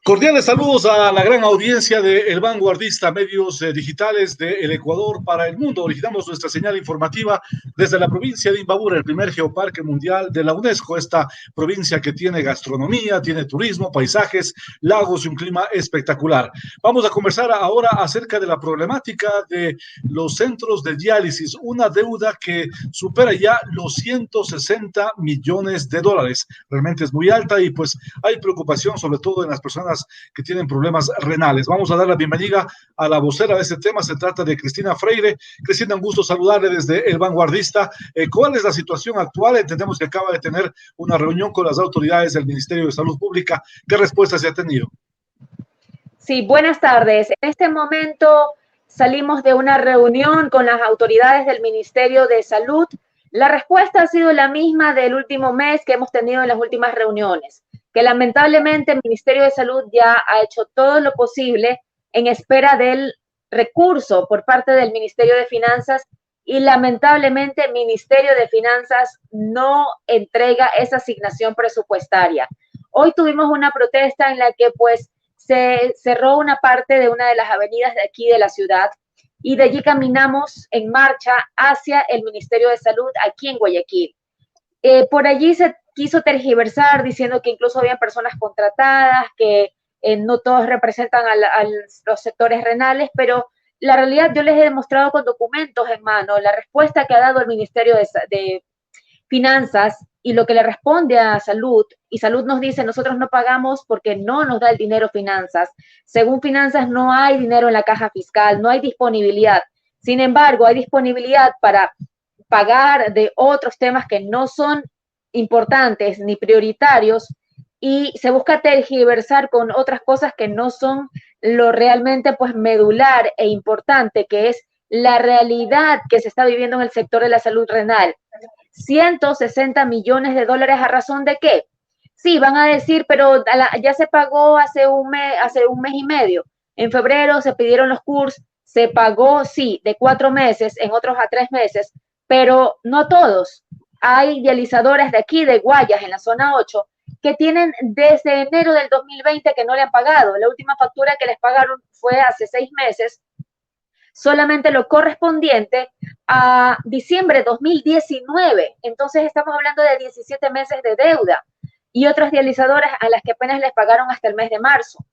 Cordiales saludos a la gran audiencia de El Vanguardista, medios digitales del Ecuador para el mundo. Originamos nuestra señal informativa desde la provincia de Imbabura, el primer geoparque mundial de la UNESCO. Esta provincia que tiene gastronomía, tiene turismo, paisajes, lagos y un clima espectacular. Vamos a conversar ahora acerca de la problemática de los centros de diálisis, una deuda que supera ya los 160 millones de dólares. Realmente es muy alta y pues hay preocupación sobre todo en las personas que tienen problemas renales. Vamos a dar la bienvenida a la vocera de este tema. Se trata de Cristina Freire. Cristina, un gusto saludarle desde El Vanguardista. ¿Cuál es la situación actual? Entendemos que acaba de tener una reunión con las autoridades del Ministerio de Salud Pública. ¿Qué respuesta se ha tenido? Sí, buenas tardes. En este momento salimos de una reunión con las autoridades del Ministerio de Salud. La respuesta ha sido la misma del último mes que hemos tenido en las últimas reuniones, que lamentablemente el Ministerio de Salud ya ha hecho todo lo posible en espera del recurso por parte del Ministerio de Finanzas y lamentablemente el Ministerio de Finanzas no entrega esa asignación presupuestaria. Hoy tuvimos una protesta en la que pues se cerró una parte de una de las avenidas de aquí de la ciudad y de allí caminamos en marcha hacia el Ministerio de Salud aquí en Guayaquil. Por allí se quiso tergiversar diciendo que incluso habían personas contratadas, que no todos representan a los sectores renales, pero la realidad yo les he demostrado con documentos en mano la respuesta que ha dado el Ministerio de Finanzas y lo que le responde a Salud, y Salud nos dice, nosotros no pagamos porque no nos da el dinero Finanzas. Según Finanzas no hay dinero en la caja fiscal, no hay disponibilidad. Sin embargo, hay disponibilidad para pagar de otros temas que no son importantes ni prioritarios y se busca tergiversar con otras cosas que no son lo realmente pues medular e importante, que es la realidad que se está viviendo en el sector de la salud renal. 160 millones de dólares a razón de qué. Sí, van a decir, pero ya se pagó hace un mes y medio. En febrero se pidieron los cursos, se pagó, sí, de 4 meses, en otros a 3 meses, pero no todos. Hay dializadoras de aquí, de Guayas, en la zona 8, que tienen desde enero del 2020 que no le han pagado. La última factura que les pagaron fue hace 6 meses, solamente lo correspondiente a diciembre de 2019. Entonces estamos hablando de 17 meses de deuda y otras dializadoras a las que apenas les pagaron hasta el mes de marzo.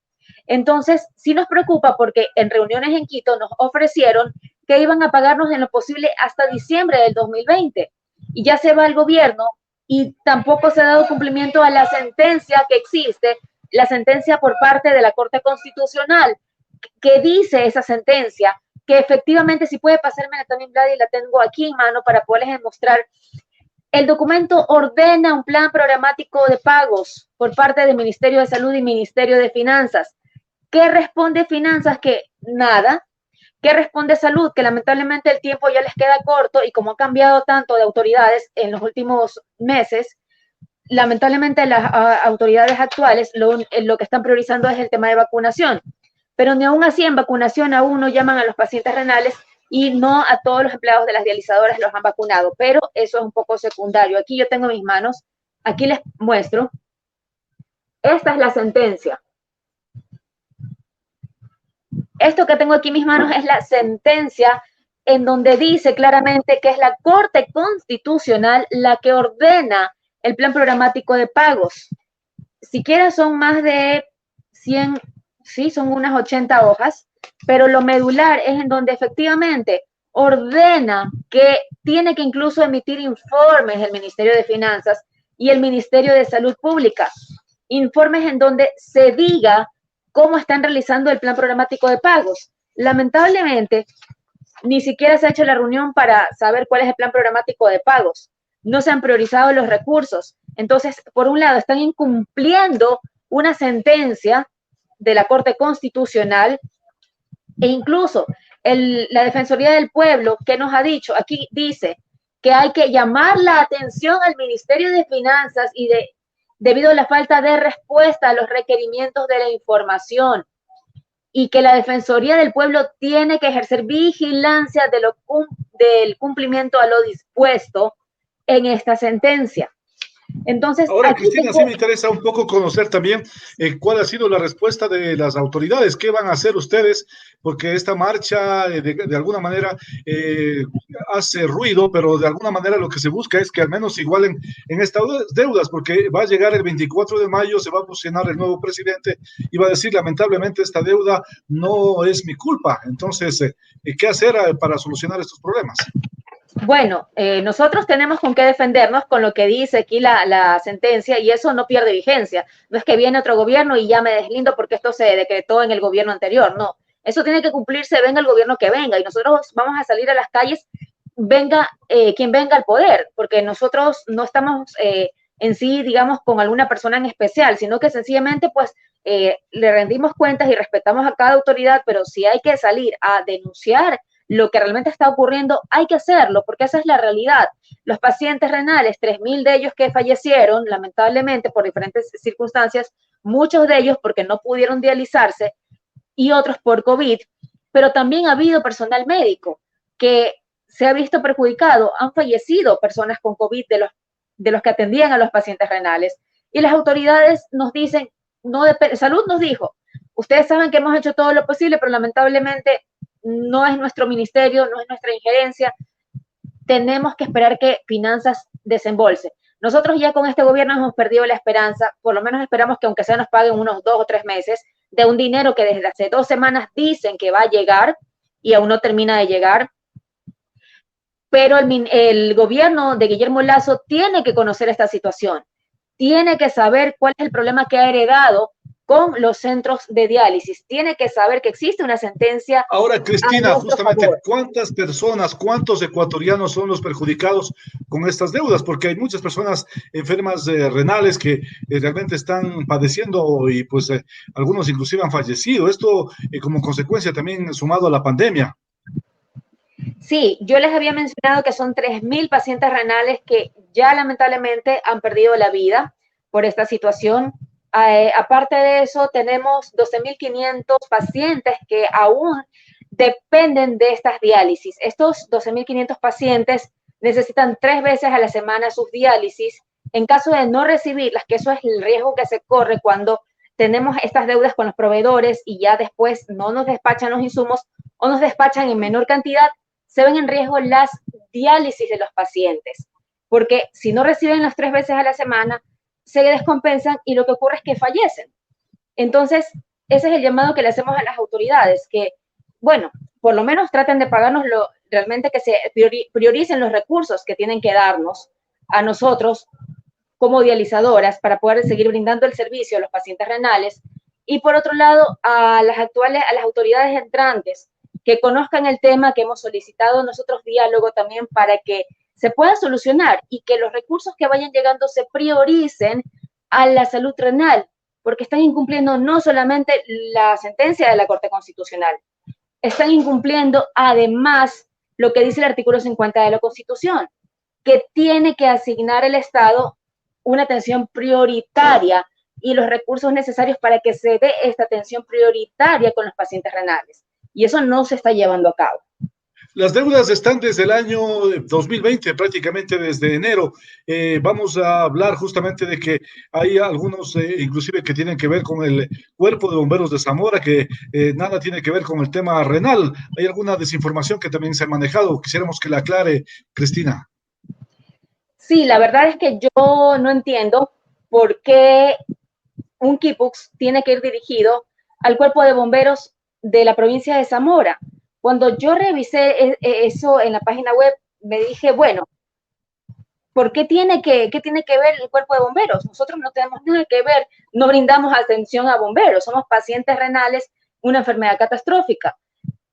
Entonces, sí nos preocupa porque en reuniones en Quito nos ofrecieron que iban a pagarnos en lo posible hasta diciembre del 2020 y ya se va el gobierno y tampoco se ha dado cumplimiento a la sentencia que existe, la sentencia por parte de la Corte Constitucional, que dice esa sentencia que efectivamente, si puede pasarme también, Vlad, y la tengo aquí en mano para poderles mostrar. El documento ordena un plan programático de pagos por parte del Ministerio de Salud y Ministerio de Finanzas. ¿Qué responde Finanzas? Que nada. ¿Qué responde Salud? Que lamentablemente el tiempo ya les queda corto y como ha cambiado tanto de autoridades en los últimos meses, lamentablemente las autoridades actuales lo que están priorizando es el tema de vacunación. Pero ni aún así en vacunación aún no llaman a los pacientes renales y no a todos los empleados de las dializadoras los han vacunado, pero eso es un poco secundario. Aquí yo tengo mis manos, aquí les muestro. Esta es la sentencia. Esto que tengo aquí en mis manos es la sentencia en donde dice claramente que es la Corte Constitucional la que ordena el plan programático de pagos. Siquiera son más de 100, sí, son unas 80 hojas, pero lo medular es en donde efectivamente ordena que tiene que incluso emitir informes el Ministerio de Finanzas y el Ministerio de Salud Pública. Informes en donde se diga cómo están realizando el plan programático de pagos. Lamentablemente, ni siquiera se ha hecho la reunión para saber cuál es el plan programático de pagos. No se han priorizado los recursos. Entonces, por un lado, están incumpliendo una sentencia de la Corte Constitucional e incluso la Defensoría del Pueblo, que nos ha dicho, aquí dice que hay que llamar la atención al Ministerio de Finanzas y debido a la falta de respuesta a los requerimientos de la información y que la Defensoría del Pueblo tiene que ejercer vigilancia del cumplimiento a lo dispuesto en esta sentencia. Entonces, Ahora, aquí Cristina, sí tengo, me interesa un poco conocer también cuál ha sido la respuesta de las autoridades, qué van a hacer ustedes, porque esta marcha de alguna manera eh, hace ruido, pero de alguna manera lo que se busca es que al menos igualen en estas deudas, porque va a llegar el 24 de mayo, se va a posicionar el nuevo presidente y va a decir, lamentablemente, esta deuda no es mi culpa. Entonces, ¿qué hacer para solucionar estos problemas? bueno, nosotros tenemos con qué defendernos con lo que dice aquí la sentencia y eso no pierde vigencia. No es que viene otro gobierno y ya me deslindo porque esto se decretó en el gobierno anterior, no. Eso tiene que cumplirse, venga el gobierno que venga y nosotros vamos a salir a las calles, venga quien venga al poder, porque nosotros no estamos en sí, digamos, con alguna persona en especial, sino que sencillamente pues le rendimos cuentas y respetamos a cada autoridad, pero si hay que salir a denunciar lo que realmente está ocurriendo, hay que hacerlo, porque esa es la realidad. Los pacientes renales, 3.000 de ellos que fallecieron, lamentablemente, por diferentes circunstancias, muchos de ellos porque no pudieron dializarse y otros por COVID, pero también ha habido personal médico que se ha visto perjudicado, han fallecido personas con COVID de los que atendían a los pacientes renales. Y las autoridades nos dicen, no salud nos dijo, ustedes saben que hemos hecho todo lo posible, pero lamentablemente no es nuestro ministerio, no es nuestra injerencia, tenemos que esperar que finanzas desembolse. Nosotros ya con este gobierno hemos perdido la esperanza, por lo menos esperamos que aunque sea nos paguen unos 2 o 3 meses de un dinero que desde hace 2 semanas dicen que va a llegar y aún no termina de llegar. Pero el gobierno de Guillermo Lazo tiene que conocer esta situación, tiene que saber cuál es el problema que ha heredado con los centros de diálisis, tiene que saber que existe una sentencia Ahora, a Cristina, nuestro justamente, favor. ¿cuántas personas, cuántos ecuatorianos son los perjudicados con estas deudas? Porque hay muchas personas enfermas renales que realmente están padeciendo y pues algunos inclusive han fallecido. Esto como consecuencia también sumado a la pandemia. Sí, yo les había mencionado que son 3.000 pacientes renales que ya lamentablemente han perdido la vida por esta situación. Aparte de eso, tenemos 12.500 pacientes que aún dependen de estas diálisis. Estos 12.500 pacientes necesitan 3 veces a la semana sus diálisis. En caso de no recibirlas, que eso es el riesgo que se corre cuando tenemos estas deudas con los proveedores y ya después no nos despachan los insumos o nos despachan en menor cantidad, se ven en riesgo las diálisis de los pacientes, porque si no reciben las 3 veces a la semana, se descompensan y lo que ocurre es que fallecen. Entonces, ese es el llamado que le hacemos a las autoridades, que, bueno, por lo menos traten de pagarnos realmente que se prioricen los recursos que tienen que darnos a nosotros como dializadoras para poder seguir brindando el servicio a los pacientes renales y por otro lado a las autoridades entrantes que conozcan el tema, que hemos solicitado nosotros diálogo también para que se pueda solucionar y que los recursos que vayan llegando se prioricen a la salud renal, porque están incumpliendo no solamente la sentencia de la Corte Constitucional, están incumpliendo además lo que dice el artículo 50 de la Constitución, que tiene que asignar el Estado una atención prioritaria y los recursos necesarios para que se dé esta atención prioritaria con los pacientes renales. Y eso no se está llevando a cabo. Las deudas están desde el año 2020, prácticamente desde enero. Vamos a hablar justamente de que hay algunos, inclusive, que tienen que ver con el Cuerpo de Bomberos de Zamora, que nada tiene que ver con el tema renal. Hay alguna desinformación que también se ha manejado. Quisiéramos que la aclare, Cristina. Sí, la verdad es que yo no entiendo por qué un Kipux tiene que ir dirigido al Cuerpo de Bomberos de la provincia de Zamora. Cuando yo revisé eso en la página web, me dije, bueno, ¿por qué tiene que ver el cuerpo de bomberos? Nosotros no tenemos nada que ver, no brindamos atención a bomberos, somos pacientes renales, una enfermedad catastrófica.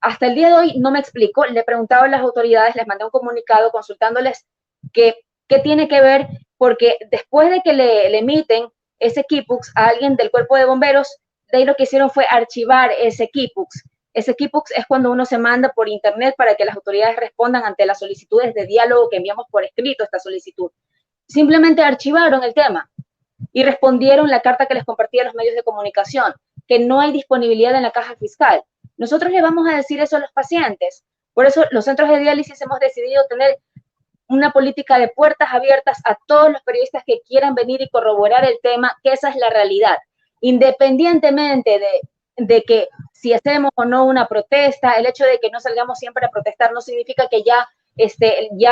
Hasta el día de hoy no me explico, le preguntaba a las autoridades, les mandé un comunicado consultándoles qué tiene que ver, porque después de que le emiten ese KIPUX a alguien del cuerpo de bomberos, de ahí lo que hicieron fue archivar ese KIPUX. Ese KIPUX es cuando uno se manda por internet para que las autoridades respondan ante las solicitudes de diálogo que enviamos por escrito esta solicitud. Simplemente archivaron el tema y respondieron la carta que les compartí a los medios de comunicación, que no hay disponibilidad en la caja fiscal. Nosotros le vamos a decir eso a los pacientes. Por eso los centros de diálisis hemos decidido tener una política de puertas abiertas a todos los periodistas que quieran venir y corroborar el tema, que esa es la realidad. Independientemente de que si hacemos o no una protesta, el hecho de que no salgamos siempre a protestar no significa que ya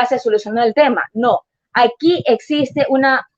se solucionó el tema. No, aquí existe una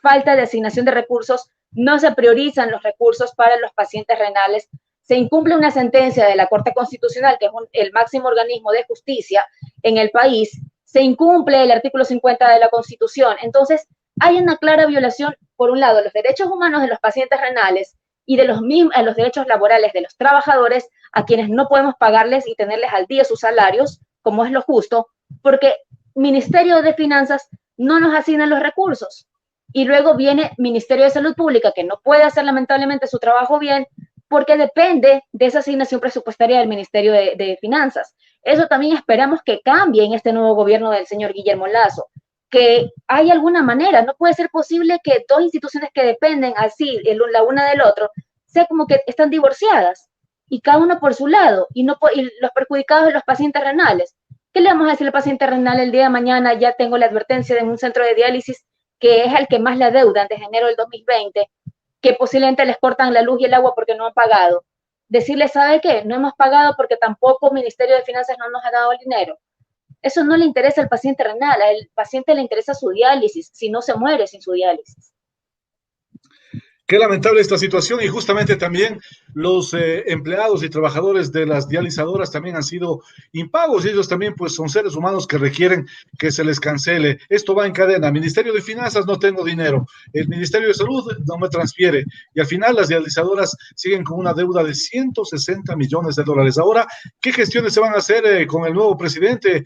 falta de asignación de recursos, no se priorizan los recursos para los pacientes renales, se incumple una sentencia de la Corte Constitucional, que es el máximo organismo de justicia en el país, se incumple el artículo 50 de la Constitución. Entonces, hay una clara violación, por un lado, de los derechos humanos de los pacientes renales y de los derechos laborales de los trabajadores, a quienes no podemos pagarles y tenerles al día sus salarios, como es lo justo, porque Ministerio de Finanzas no nos asigna los recursos. Y luego viene Ministerio de Salud Pública, que no puede hacer lamentablemente su trabajo bien, porque depende de esa asignación presupuestaria del Ministerio de Finanzas. Eso también esperamos que cambie en este nuevo gobierno del señor Guillermo Lasso, que hay alguna manera, no puede ser posible que dos instituciones que dependen así, la una del otro, sea como que están divorciadas, y cada uno por su lado, y los perjudicados de los pacientes renales. ¿Qué le vamos a decir al paciente renal el día de mañana? Ya tengo la advertencia de un centro de diálisis que es el que más le adeudan desde enero del 2020, que posiblemente les cortan la luz y el agua porque no han pagado. Decirles, ¿sabe qué? No hemos pagado porque tampoco el Ministerio de Finanzas no nos ha dado el dinero. Eso no le interesa al paciente renal, al paciente le interesa su diálisis, si no se muere sin su diálisis. Qué lamentable esta situación, y justamente también los empleados y trabajadores de las dializadoras también han sido impagos, y ellos también pues son seres humanos que requieren que se les cancele. Esto va en cadena. Ministerio de Finanzas, no tengo dinero. El Ministerio de Salud no me transfiere. Y al final las dializadoras siguen con una deuda de 160 millones de dólares. Ahora, ¿qué gestiones se van a hacer con el nuevo presidente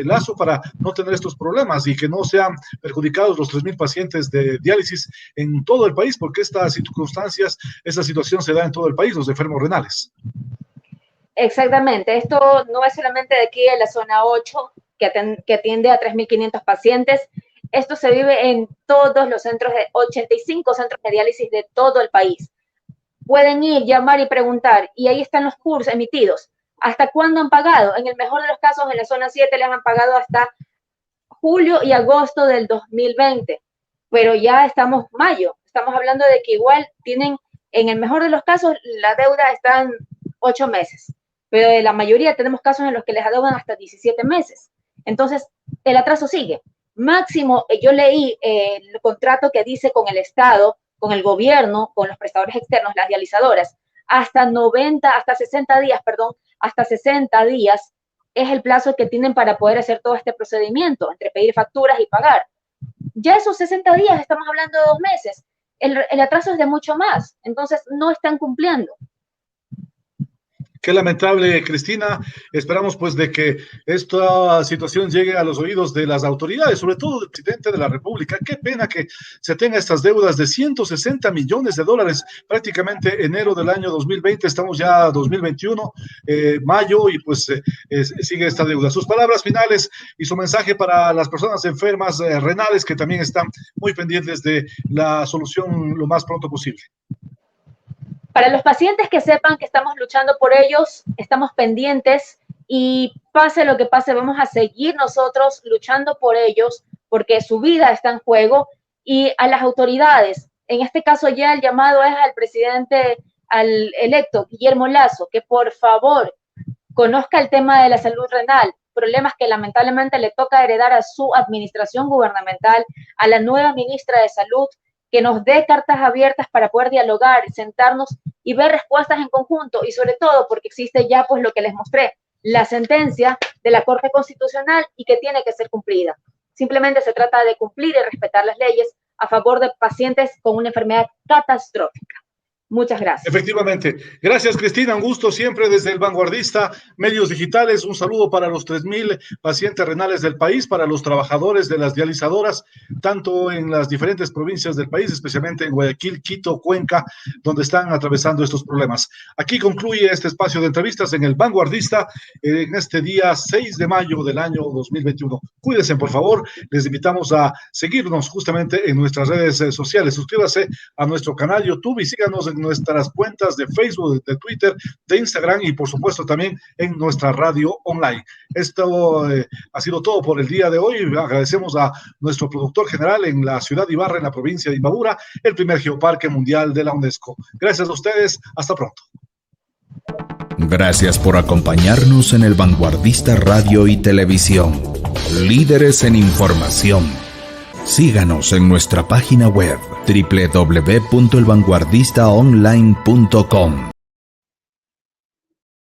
Lasso para no tener estos problemas y que no sean perjudicados los 3,000 pacientes de diálisis en todo el país? Porque estas circunstancias, esta situación se da en todo el país, los enfermos renales. Exactamente, esto no es solamente de aquí de la zona 8, que atiende a 3.500 pacientes, esto se vive en todos los centros, 85 centros de diálisis de todo el país. Pueden ir, llamar y preguntar, y ahí están los cursos emitidos. ¿Hasta cuándo han pagado? En el mejor de los casos, en la zona 7 les han pagado hasta julio y agosto del 2020, pero ya estamos mayo. Estamos hablando de que igual tienen, en el mejor de los casos, la deuda está en 8 meses, pero de la mayoría tenemos casos en los que les adeudan hasta 17 meses. Entonces, el atraso sigue. Máximo, yo leí el contrato que dice con el Estado, con el gobierno, con los prestadores externos, las dializadoras, hasta 60 días es el plazo que tienen para poder hacer todo este procedimiento, entre pedir facturas y pagar. Ya esos 60 días, estamos hablando de 2 meses. El atraso es de mucho más, entonces no están cumpliendo. Qué lamentable, Cristina. Esperamos pues de que esta situación llegue a los oídos de las autoridades, sobre todo del presidente de la República. Qué pena que se tenga estas deudas de 160 millones de dólares, prácticamente enero del año 2020, estamos ya 2021, mayo, y pues sigue esta deuda. Sus palabras finales y su mensaje para las personas enfermas renales que también están muy pendientes de la solución lo más pronto posible. Para los pacientes, que sepan que estamos luchando por ellos, estamos pendientes, y pase lo que pase, vamos a seguir nosotros luchando por ellos porque su vida está en juego. Y a las autoridades, en este caso ya el llamado es al presidente, al electo Guillermo Lasso, que por favor conozca el tema de la salud renal, problemas que lamentablemente le toca heredar a su administración gubernamental, a la nueva ministra de Salud, que nos dé cartas abiertas para poder dialogar, sentarnos y ver respuestas en conjunto, y sobre todo porque existe ya pues lo que les mostré, la sentencia de la Corte Constitucional, y que tiene que ser cumplida. Simplemente se trata de cumplir y respetar las leyes a favor de pacientes con una enfermedad catastrófica. Muchas gracias. Efectivamente. Gracias, Cristina. Un gusto siempre desde el Vanguardista Medios Digitales. Un saludo para los 3,000 pacientes renales del país, para los trabajadores de las dializadoras, tanto en las diferentes provincias del país, especialmente en Guayaquil, Quito, Cuenca, donde están atravesando estos problemas. Aquí concluye este espacio de entrevistas en el Vanguardista en este día 6 de mayo del año 2021. Cuídense, por favor. Les invitamos a seguirnos justamente en nuestras redes sociales. Suscríbase a nuestro canal YouTube y síganos en nuestras cuentas de Facebook, de Twitter, de Instagram y por supuesto también en nuestra radio online. Esto ha sido todo por el día de hoy. Agradecemos a nuestro productor general en la ciudad de Ibarra, en la provincia de Imbabura, el primer geoparque mundial de la UNESCO. Gracias a ustedes. Hasta pronto. Gracias por acompañarnos en El Vanguardista Radio y Televisión. Líderes en información. Síganos en nuestra página web www.elvanguardistaonline.com.